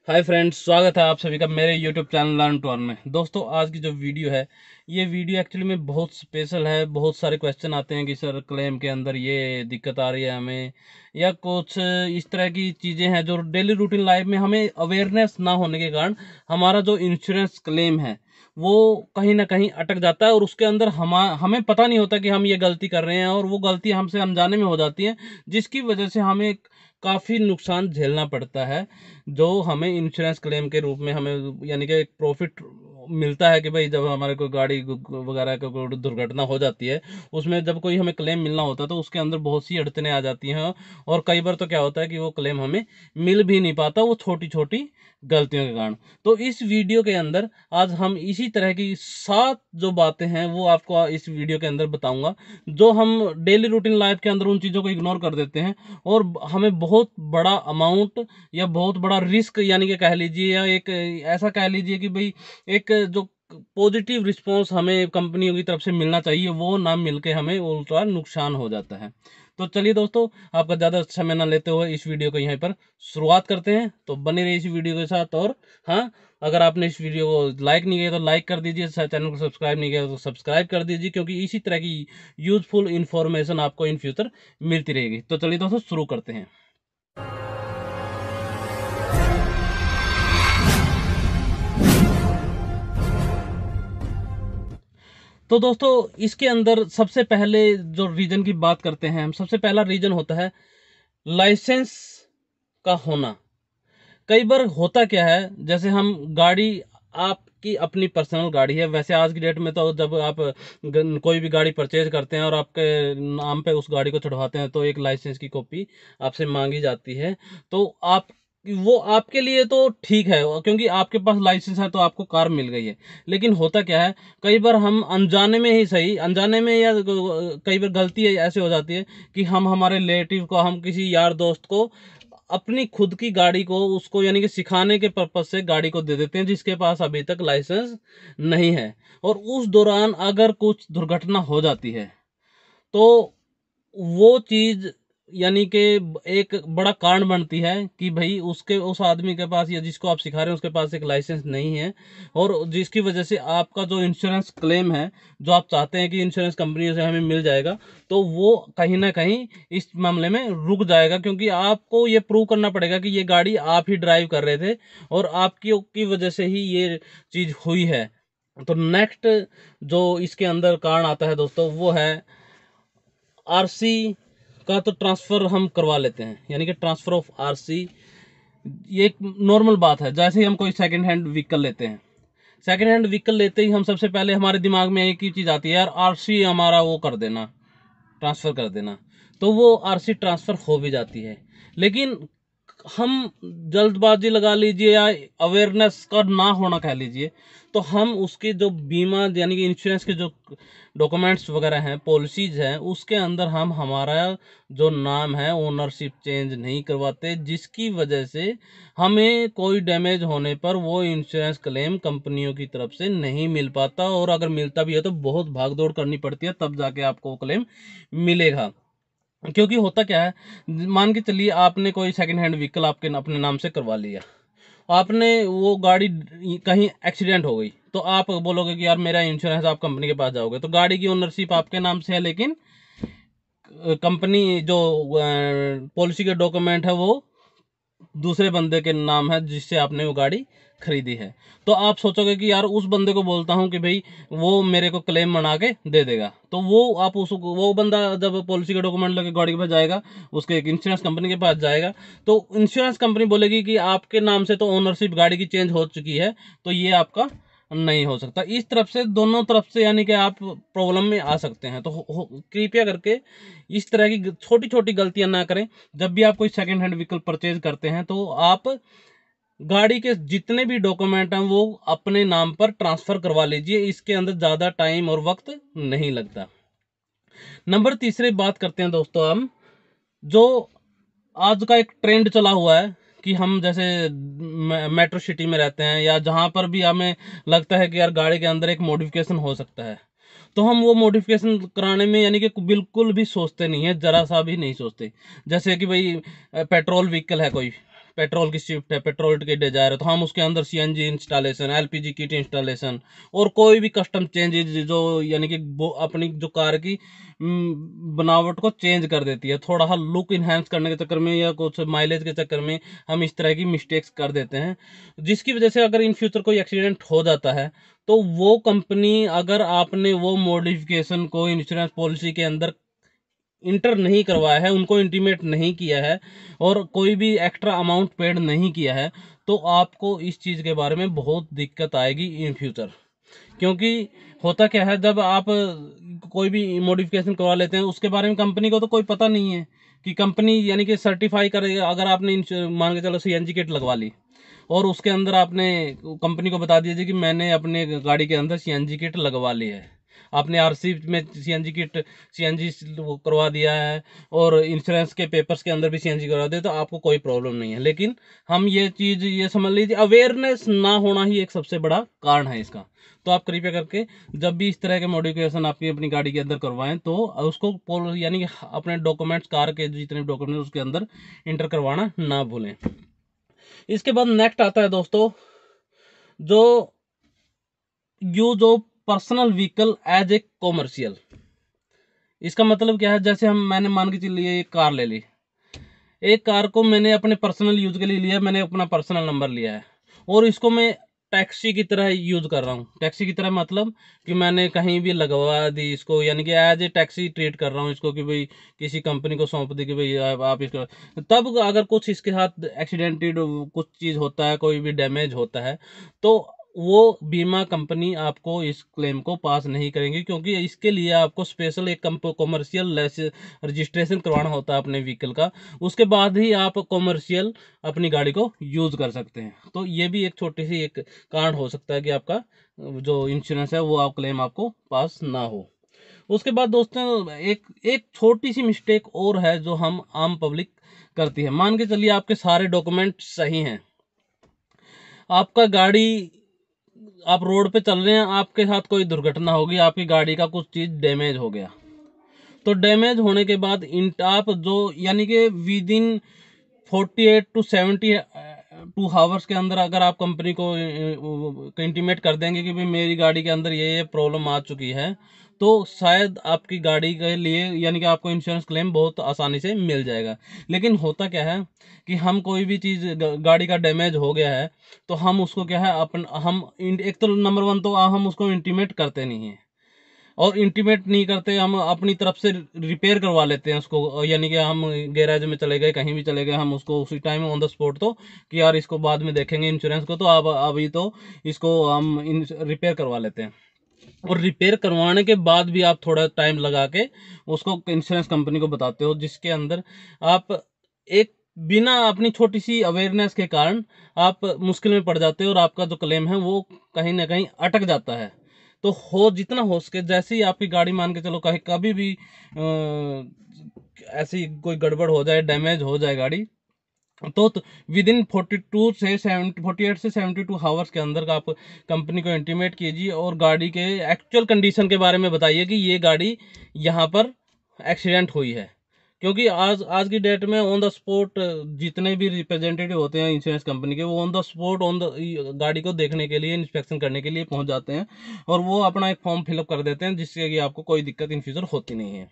Hi friends, स्वागत है आप सभी का मेरे YouTube channel learn to earn में। दोस्तों, आज की जो वीडियो है ये वीडियो एक्चुअली में बहुत स्पेशल है। बहुत सारे क्वेश्चन आते हैं कि सर क्लेम के अंदर ये दिक्कत आ रही है हमें, या कुछ इस तरह की चीज़ें हैं जो डेली रूटीन लाइफ में हमें अवेयरनेस ना होने के कारण हमारा जो इंश्योरेंस क्लेम है वो कहीं ना कहीं अटक जाता है और उसके अंदर हमें पता नहीं होता कि हम ये गलती कर रहे हैं और वो गलती हमसे अनजाने में हो जाती है, जिसकी वजह से हमें काफ़ी नुकसान झेलना पड़ता है। जो हमें इंश्योरेंस क्लेम के रूप में हमें यानी कि एक प्रॉफिट मिलता है कि भाई जब हमारे कोई गाड़ी वगैरह का कोई दुर्घटना हो जाती है, उसमें जब कोई हमें क्लेम मिलना होता है तो उसके अंदर बहुत सी अड़चनें आ जाती हैं। और कई बार तो क्या होता है कि वो क्लेम हमें मिल भी नहीं पाता, वो छोटी छोटी गलतियों के कारण। तो इस वीडियो के अंदर आज हम इसी तरह की 7 जो बातें हैं वो आपको इस वीडियो के अंदर बताऊंगा, जो हम डेली रूटीन लाइफ के अंदर उन चीज़ों को इग्नोर कर देते हैं और हमें बहुत बड़ा अमाउंट या बहुत बड़ा रिस्क यानी कि कह लीजिए, या एक ऐसा कह लीजिए कि भाई एक जो पॉजिटिव रिस्पॉन्स हमें कंपनियों की तरफ से मिलना चाहिए वो ना मिलके हमें उल्टा नुकसान हो जाता है। तो चलिए दोस्तों, आपका ज़्यादा समय ना लेते हुए इस वीडियो को यहीं पर शुरुआत करते हैं। तो बने रहिए इस वीडियो के साथ। और हाँ, अगर आपने इस वीडियो को लाइक नहीं किया तो लाइक कर दीजिए, चैनल को सब्सक्राइब नहीं किया तो सब्सक्राइब कर दीजिए, क्योंकि इसी तरह की यूजफुल इंफॉर्मेशन आपको इन फ्यूचर मिलती रहेगी। तो चलिए दोस्तों, शुरू करते हैं। तो दोस्तों, इसके अंदर सबसे पहले जो रीजन की बात करते हैं हम, सबसे पहला रीजन होता है लाइसेंस का होना। कई बार होता क्या है, जैसे हम गाड़ी, आपकी अपनी पर्सनल गाड़ी है, वैसे आज की डेट में तो जब आप कोई भी गाड़ी परचेज करते हैं और आपके नाम पे उस गाड़ी को चढ़वाते हैं तो एक लाइसेंस की कॉपी आपसे मांगी जाती है। तो आप वो आपके लिए तो ठीक है, क्योंकि आपके पास लाइसेंस है तो आपको कार मिल गई है। लेकिन होता क्या है, कई बार हम अनजाने में ही सही, अनजाने में या कई बार गलती ऐसे हो जाती है कि हम हमारे रिलेटिव को, हम किसी यार दोस्त को अपनी खुद की गाड़ी को उसको यानी कि सिखाने के पर्पज से गाड़ी को दे देते हैं जिसके पास अभी तक लाइसेंस नहीं है। और उस दौरान अगर कुछ दुर्घटना हो जाती है तो वो चीज यानी कि एक बड़ा कारण बनती है कि भाई उसके उस आदमी के पास या जिसको आप सिखा रहे हैं उसके पास एक लाइसेंस नहीं है, और जिसकी वजह से आपका जो इंश्योरेंस क्लेम है, जो आप चाहते हैं कि इंश्योरेंस कंपनी से हमें मिल जाएगा, तो वो कहीं ना कहीं इस मामले में रुक जाएगा, क्योंकि आपको ये प्रूव करना पड़ेगा कि ये गाड़ी आप ही ड्राइव कर रहे थे और आपकी की वजह से ही ये चीज़ हुई है। तो नेक्स्ट जो इसके अंदर कारण आता है दोस्तों, वो है आरसी का। तो ट्रांसफ़र हम करवा लेते हैं, यानी कि ट्रांसफ़र ऑफ आरसी। ये एक नॉर्मल बात है। जैसे ही हम कोई सेकंड हैंड व्हीकल लेते हैं, सेकंड हैंड व्हीकल लेते ही हम सबसे पहले हमारे दिमाग में एक ही चीज़ आती है, यार आरसी हमारा वो कर देना, ट्रांसफ़र कर देना। तो वो आरसी ट्रांसफ़र हो भी जाती है। लेकिन हम जल्दबाजी लगा लीजिए या अवेयरनेस का ना होना कह लीजिए, तो हम उसके जो बीमा यानी कि इंश्योरेंस के जो डॉक्यूमेंट्स वगैरह हैं, पॉलिसीज हैं, उसके अंदर हम हमारा जो नाम है ओनरशिप चेंज नहीं करवाते, जिसकी वजह से हमें कोई डैमेज होने पर वो इंश्योरेंस क्लेम कंपनियों की तरफ से नहीं मिल पाता, और अगर मिलता भी है तो बहुत भाग दौड़ करनी पड़ती है, तब जाके आपको क्लेम मिलेगा। क्योंकि होता क्या है, मान के चलिए आपने कोई सेकंड हैंड व्हीकल आपके अपने नाम से करवा लिया, आपने वो गाड़ी कहीं एक्सीडेंट हो गई, तो आप बोलोगे कि यार मेरा इंश्योरेंस, आप कंपनी के पास जाओगे तो गाड़ी की ओनरशिप आपके नाम से है, लेकिन कंपनी जो पॉलिसी के डॉक्यूमेंट है वो दूसरे बंदे के नाम है जिससे आपने वो गाड़ी खरीदी है। तो आप सोचोगे कि यार उस बंदे को बोलता हूँ कि भाई वो मेरे को क्लेम बना के दे देगा, तो वो आप उस वो बंदा जब पॉलिसी के डॉक्यूमेंट लेके गाड़ी के पास जाएगा, उसके एक इंश्योरेंस कंपनी के पास जाएगा, तो इंश्योरेंस कंपनी बोलेगी कि आपके नाम से तो ओनरशिप गाड़ी की चेंज हो चुकी है, तो ये आपका नहीं हो सकता। इस तरफ से, दोनों तरफ से यानी कि आप प्रॉब्लम में आ सकते हैं। तो कृपया करके इस तरह की छोटी छोटी गलतियां ना करें। जब भी आप कोई सेकंड हैंड व्हीकल परचेज करते हैं तो आप गाड़ी के जितने भी डॉक्यूमेंट हैं वो अपने नाम पर ट्रांसफर करवा लीजिए, इसके अंदर ज़्यादा टाइम और वक्त नहीं लगता। नंबर तीसरे बात करते हैं दोस्तों हम, जो आज का एक ट्रेंड चला हुआ है कि हम जैसे मेट्रो सिटी में रहते हैं या जहाँ पर भी हमें लगता है कि यार गाड़ी के अंदर एक मॉडिफिकेशन हो सकता है, तो हम वो मॉडिफिकेशन कराने में यानी कि बिल्कुल भी सोचते नहीं है, जरा सा भी नहीं सोचते। जैसे कि भाई पेट्रोल व्हीकल है कोई, पेट्रोल की शिफ्ट है, पेट्रोल की डिजायर है, तो हम उसके अंदर CNG installation, LPG kit installation और कोई भी कस्टम चेंजेज जो यानी कि वो अपनी जो कार की बनावट को चेंज कर देती है, थोड़ा सा लुक इन्हेंस करने के चक्कर में या कुछ माइलेज के चक्कर में हम इस तरह की मिस्टेक्स कर देते हैं, जिसकी वजह से अगर इन फ्यूचर कोई एक्सीडेंट हो जाता है तो वो कंपनी, अगर आपने वो मॉडिफिकेशन को इंश्योरेंस पॉलिसी के अंदर इंटर नहीं करवाया है, उनको इंटीमेट नहीं किया है और कोई भी एक्स्ट्रा अमाउंट पेड नहीं किया है, तो आपको इस चीज़ के बारे में बहुत दिक्कत आएगी इन फ्यूचर। क्योंकि होता क्या है, जब आप कोई भी मॉडिफिकेशन करवा लेते हैं उसके बारे में कंपनी को तो कोई पता नहीं है कि कंपनी यानी कि सर्टिफाई करेगा। अगर आपने मान के चलो सीएनजी किट लगवा ली और उसके अंदर आपने कंपनी को बता दीजिए कि मैंने अपने गाड़ी के अंदर सीएनजी किट लगवा ली है, आपने आरसी में सीएनजी किट सीएनजी करवा दिया है और इंश्योरेंस के पेपर्स के अंदर भी सीएनजी करवा दिया, तो आपको कोई प्रॉब्लम नहीं है। लेकिन हम ये चीज़ ये समझ लीजिए, अवेयरनेस ना होना ही एक सबसे बड़ा कारण है इसका। तो आप कृपया करके जब भी इस तरह के मॉडिफिकेशन आपकी अपनी गाड़ी के अंदर करवाएं तो उसको यानी कि अपने डॉक्यूमेंट्स, कार के जितने डॉक्यूमेंट्स उसके अंदर इंटर करवाना ना भूलें। इसके बाद नेक्स्ट आता है दोस्तों, जो use of personal vehicle as a commercial. इसका मतलब क्या है, जैसे मैंने मान के चलिए एक कार ले ली, एक कार को मैंने अपने पर्सनल यूज के लिए लिया, मैंने अपना पर्सनल नंबर लिया है और इसको मैं टैक्सी की तरह यूज कर रहा हूँ। टैक्सी की तरह मतलब कि मैंने कहीं भी लगवा दी इसको, यानी कि एज ए टैक्सी ट्रीट कर रहा हूँ इसको, कि भाई किसी कंपनी को सौंप दी कि भाई आप इसको। तब अगर कुछ इसके साथ एक्सीडेंटेड कुछ चीज़ होता है, कोई भी डैमेज होता है, तो वो बीमा कंपनी आपको इस क्लेम को पास नहीं करेंगी, क्योंकि इसके लिए आपको स्पेशल एक कॉमर्शियल रजिस्ट्रेशन करवाना होता है अपने व्हीकल का। उसके बाद ही आप कॉमर्शियल अपनी गाड़ी को यूज कर सकते हैं। तो ये भी एक छोटी सी एक कारण हो सकता है कि आपका जो इंश्योरेंस है वो आप क्लेम आपको पास ना हो। उसके बाद दोस्तों एक एक छोटी सी मिस्टेक और है जो हम आम पब्लिक करती है। मान के चलिए आपके सारे डॉक्यूमेंट सही हैं, आपका गाड़ी, आप रोड पे चल रहे हैं, आपके साथ कोई दुर्घटना होगी, आपकी गाड़ी का कुछ चीज़ डैमेज हो गया, तो डैमेज होने के बाद आप जो यानी कि विद इन 48 टू 72 आवर्स के अंदर अगर आप कंपनी को इंटीमेट कर देंगे कि भाई मेरी गाड़ी के अंदर ये प्रॉब्लम आ चुकी है, तो शायद आपकी गाड़ी के लिए यानी कि आपको इंश्योरेंस क्लेम बहुत आसानी से मिल जाएगा। लेकिन होता क्या है कि हम कोई भी चीज़ गाड़ी का डैमेज हो गया है तो हम उसको क्या है एक तो नंबर वन तो हम उसको इंटीमेट करते नहीं हैं, और इंटीमेट नहीं करते, हम अपनी तरफ से रिपेयर करवा लेते हैं उसको, यानी कि हम गैराज में चले गए, कहीं भी चले गए, हम उसको उसी टाइम ऑन द स्पॉट, तो कि यार इसको बाद में देखेंगे इंश्योरेंस को, तो अब अभी तो इसको हम रिपेयर करवा लेते हैं। और रिपेयर करवाने के बाद भी आप थोड़ा टाइम लगा के उसको इंश्योरेंस कंपनी को बताते हो, जिसके अंदर आप एक बिना अपनी छोटी सी अवेयरनेस के कारण आप मुश्किल में पड़ जाते हो और आपका जो क्लेम है वो कहीं ना कहीं अटक जाता है। तो हो जितना हो सके, जैसे ही आपकी गाड़ी मान के चलो कहीं कभी भी ऐसी कोई गड़बड़ हो जाए, डैमेज हो जाए गाड़ी, तो विद इन 48 से 72 आवर्स के अंदर आप कंपनी को इंटीमेट कीजिए और गाड़ी के एक्चुअल कंडीशन के बारे में बताइए कि ये गाड़ी यहाँ पर एक्सीडेंट हुई है। क्योंकि आज आज की डेट में ऑन द स्पॉट जितने भी रिप्रेजेंटेटिव होते हैं इंश्योरेंस कंपनी के, वो ऑन द स्पॉट गाड़ी को देखने के लिए, इंस्पेक्शन करने के लिए पहुंच जाते हैं और वो अपना एक फॉर्म फिलअप कर देते हैं, जिससे कि आपको कोई दिक्कत इन फ्यूचर होती नहीं है।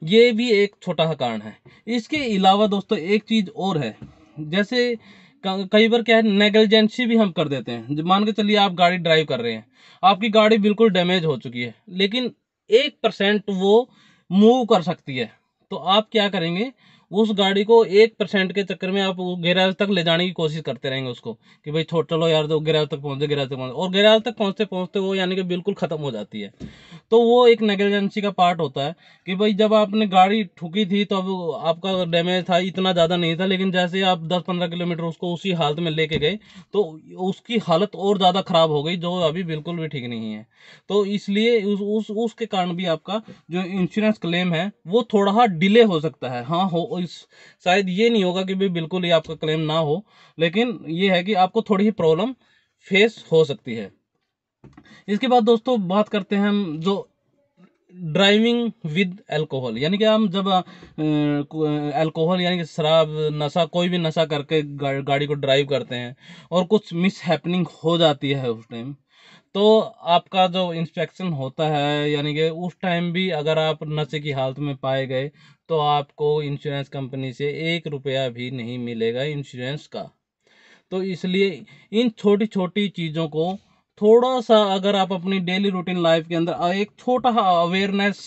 ये भी एक छोटा सा कारण है। इसके अलावा दोस्तों एक चीज़ और है, जैसे कई बार क्या है, नेग्लिजेंसी भी हम कर देते हैं। मान के चलिए आप गाड़ी ड्राइव कर रहे हैं, आपकी गाड़ी बिल्कुल डैमेज हो चुकी है, लेकिन 1% वो मूव कर सकती है, तो आप क्या करेंगे, उस गाड़ी को 1% के चक्कर में आप गैराज तक ले जाने की कोशिश करते रहेंगे उसको, कि भाई छोड़ चलो यार, तो गैराज तक पहुंचे, गैराज तक पहुंचे, और गैराज तक पहुंचते पहुंचते वो यानी कि बिल्कुल खत्म हो जाती है। तो वो एक नेग्लिजेंसी का पार्ट होता है कि भाई जब आपने गाड़ी ठुकी थी तो अब आपका डैमेज था, इतना ज़्यादा नहीं था, लेकिन जैसे आप 10-15 किलोमीटर उसको उसी हालत में लेके गए तो उसकी हालत और ज़्यादा ख़राब हो गई, जो अभी बिल्कुल भी ठीक नहीं है। तो इसलिए उसके कारण भी आपका जो इंश्योरेंस क्लेम है वो थोड़ा सा डिले हो सकता है। हाँ शायद ये नहीं होगा कि भाई बिल्कुल ही आपका क्लेम ना हो, लेकिन ये है कि आपको थोड़ी ही प्रॉब्लम फेस हो सकती है। इसके बाद दोस्तों बात करते हैं हम जो ड्राइविंग विद अल्कोहल, यानी कि हम जब अल्कोहल यानी कि शराब नशा, कोई भी नशा करके गाड़ी को ड्राइव करते हैं और कुछ मिस हैपनिंग हो जाती है उस टाइम, तो आपका जो इंस्पेक्शन होता है, यानी कि उस टाइम भी अगर आप नशे की हालत में पाए गए तो आपको इंश्योरेंस कंपनी से 1 रुपया भी नहीं मिलेगा इंश्योरेंस का। तो इसलिए इन छोटी छोटी चीज़ों को थोड़ा सा अगर आप अपनी डेली रूटीन लाइफ के अंदर एक छोटा सा अवेयरनेस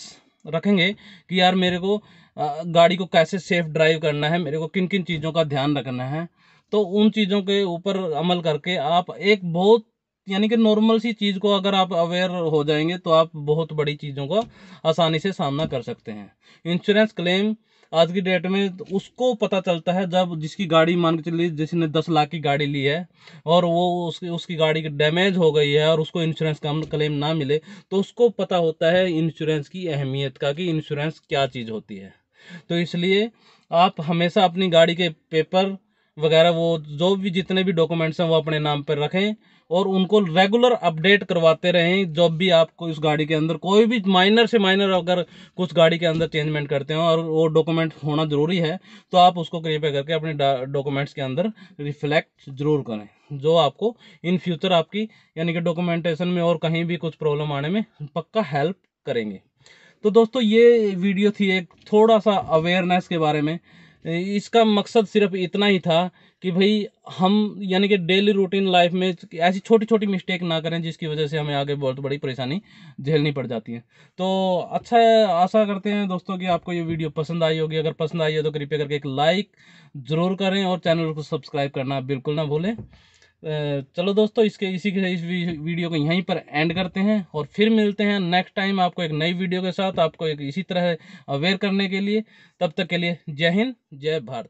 रखेंगे कि यार मेरे को गाड़ी को कैसे सेफ ड्राइव करना है, मेरे को किन किन चीज़ों का ध्यान रखना है, तो उन चीज़ों के ऊपर अमल करके आप एक बहुत, यानी कि नॉर्मल सी चीज़ को अगर आप अवेयर हो जाएंगे तो आप बहुत बड़ी चीज़ों का आसानी से सामना कर सकते हैं। इंश्योरेंस क्लेम आज की डेट में तो उसको पता चलता है जब जिसकी गाड़ी मान के चलिए जिसने 10 लाख की गाड़ी ली है और वो उसकी गाड़ी डैमेज हो गई है और उसको इंश्योरेंस का क्लेम ना मिले, तो उसको पता होता है इंश्योरेंस की अहमियत का कि इंश्योरेंस क्या चीज़ होती है। तो इसलिए आप हमेशा अपनी गाड़ी के पेपर वगैरह, वो जो भी जितने भी डॉक्यूमेंट्स हैं वो अपने नाम पर रखें और उनको रेगुलर अपडेट करवाते रहें। जब भी आपको इस गाड़ी के अंदर कोई भी माइनर से माइनर अगर कुछ गाड़ी के अंदर चेंजमेंट करते हो और वो डॉक्यूमेंट होना ज़रूरी है, तो आप उसको कृपया करके अपने डॉक्यूमेंट्स के अंदर रिफ्लेक्ट ज़रूर करें, जो आपको इन फ्यूचर आपकी यानी कि डॉक्यूमेंटेशन में और कहीं भी कुछ प्रॉब्लम आने में पक्का हेल्प करेंगे। तो दोस्तों ये वीडियो थी एक थोड़ा सा अवेयरनेस के बारे में। इसका मकसद सिर्फ इतना ही था कि भाई हम यानी कि डेली रूटीन लाइफ में ऐसी छोटी छोटी मिस्टेक ना करें जिसकी वजह से हमें आगे बहुत बड़ी परेशानी झेलनी पड़ जाती है। तो अच्छा है, आशा करते हैं दोस्तों कि आपको ये वीडियो पसंद आई होगी। अगर पसंद आई है तो कृपया करके एक लाइक ज़रूर करें और चैनल को सब्सक्राइब करना बिल्कुल ना भूलें। चलो दोस्तों, इस वीडियो को यहीं पर एंड करते हैं और फिर मिलते हैं नेक्स्ट टाइम आपको एक नई वीडियो के साथ, आपको एक इसी तरह अवेयर करने के लिए। तब तक के लिए जय हिंद, जय भारत।